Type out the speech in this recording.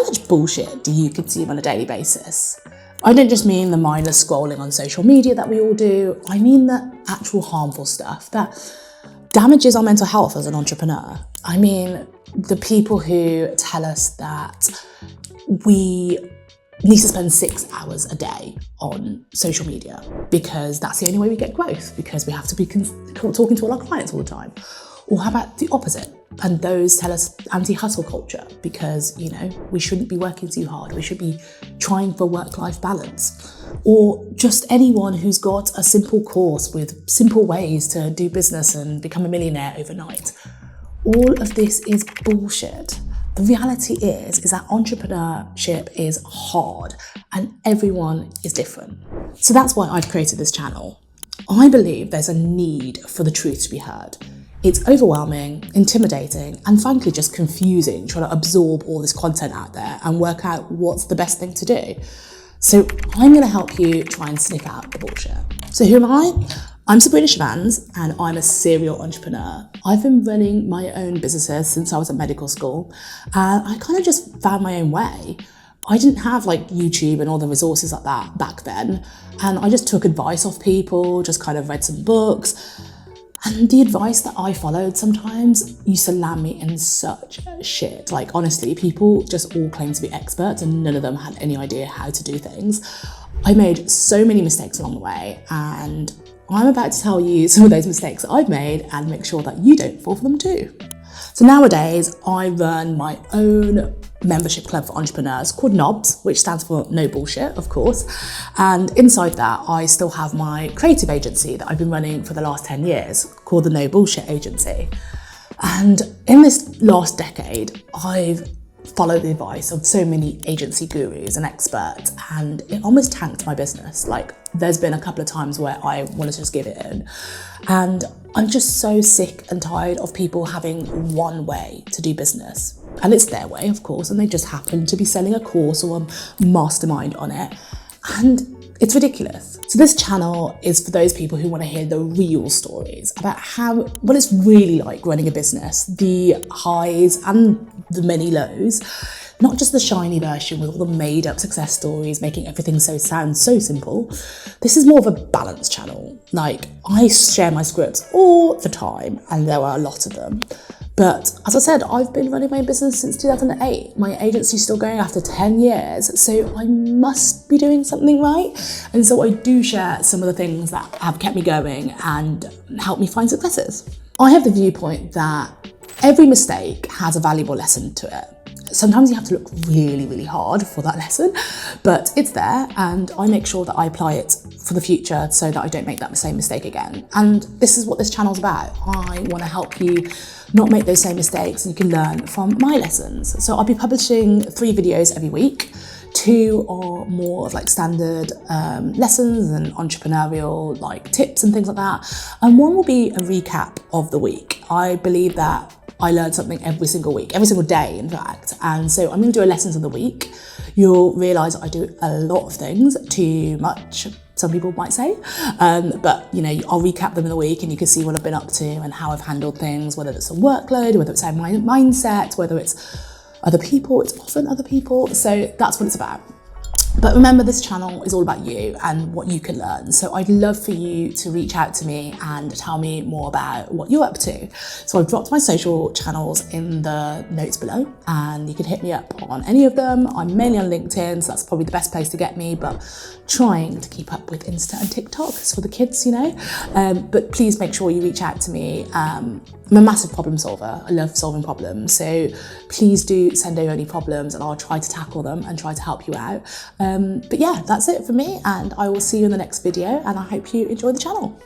How much bullshit do you consume on a daily basis? I don't just mean the mindless scrolling on social media that we all do. I mean the actual harmful stuff that damages our mental health as an entrepreneur. I mean the people who tell us that we need to spend 6 hours a day on social media because that's the only way we get growth, because we have to be talking to all our clients all the time. Or how about the opposite? And those tell us anti-hustle culture because, we shouldn't be working too hard. We should be trying for work-life balance. Or just anyone who's got a simple course with simple ways to do business and become a millionaire overnight. All of this is bullshit. The reality is that entrepreneurship is hard and everyone is different. So that's why I've created this channel. I believe there's a need for the truth to be heard. It's overwhelming, intimidating, and frankly just confusing trying to absorb all this content out there and work out what's the best thing to do. So I'm going to help you try and sniff out the bullshit. So who am I? I'm Sabrina Chevannes and I'm a serial entrepreneur. I've been running my own businesses since I was at medical school and I kind of just found my own way. I didn't have like YouTube and all the resources like that back then, and I just took advice off people, just kind of read some books. And the advice that I followed sometimes used to land me in such shit. Like honestly, people just all claimed to be experts and none of them had any idea how to do things. I made so many mistakes along the way and I'm about to tell you some of those mistakes that I've made and make sure that you don't fall for them too. So nowadays, I run my own membership club for entrepreneurs called NOBS, which stands for No Bullshit, of course. And inside that, I still have my creative agency that I've been running for the last 10 years called the No Bullshit Agency. And in this last decade, I've followed the advice of so many agency gurus and experts, and it almost tanked my business. Like there's been a couple of times where I wanted to just give it in. And I'm just so sick and tired of people having one way to do business. And it's their way, of course, and they just happen to be selling a course or a mastermind on it. And it's ridiculous. So this channel is for those people who want to hear the real stories about what it's really like running a business, the highs and the many lows, not just the shiny version with all the made up success stories, making everything sound so simple. This is more of a balanced channel. Like I share my scripts all the time and there are a lot of them. But as I said, I've been running my business since 2008. My agency's still going after 10 years, so I must be doing something right. And so I do share some of the things that have kept me going and helped me find successes. I have the viewpoint that every mistake has a valuable lesson to it. Sometimes you have to look really, really hard for that lesson, but it's there and I make sure that I apply it for the future so that I don't make that same mistake again. And this is what this channel's about. I want to help you not make those same mistakes and you can learn from my lessons. So I'll be publishing 3 videos every week. 2 are more of like standard lessons and entrepreneurial like tips and things like that. And 1 will be a recap of the week. I believe that I learn something every single week, every single day, in fact. And so I'm going to do a lessons of the week. You'll realise I do a lot of things, too much, some people might say. But, I'll recap them in the week and you can see what I've been up to and how I've handled things, whether it's a workload, whether it's my mindset, whether it's other people. It's often other people. So that's what it's about. But remember, this channel is all about you and what you can learn. So I'd love for you to reach out to me and tell me more about what you're up to. So I've dropped my social channels in the notes below and you can hit me up on any of them. I'm mainly on LinkedIn, so that's probably the best place to get me, but trying to keep up with Insta and TikTok. It's for the kids, But please make sure you reach out to me. I'm a massive problem solver. I love solving problems. So please do send over any problems and I'll try to tackle them and try to help you out. But yeah, that's it for me and I will see you in the next video and I hope you enjoy the channel.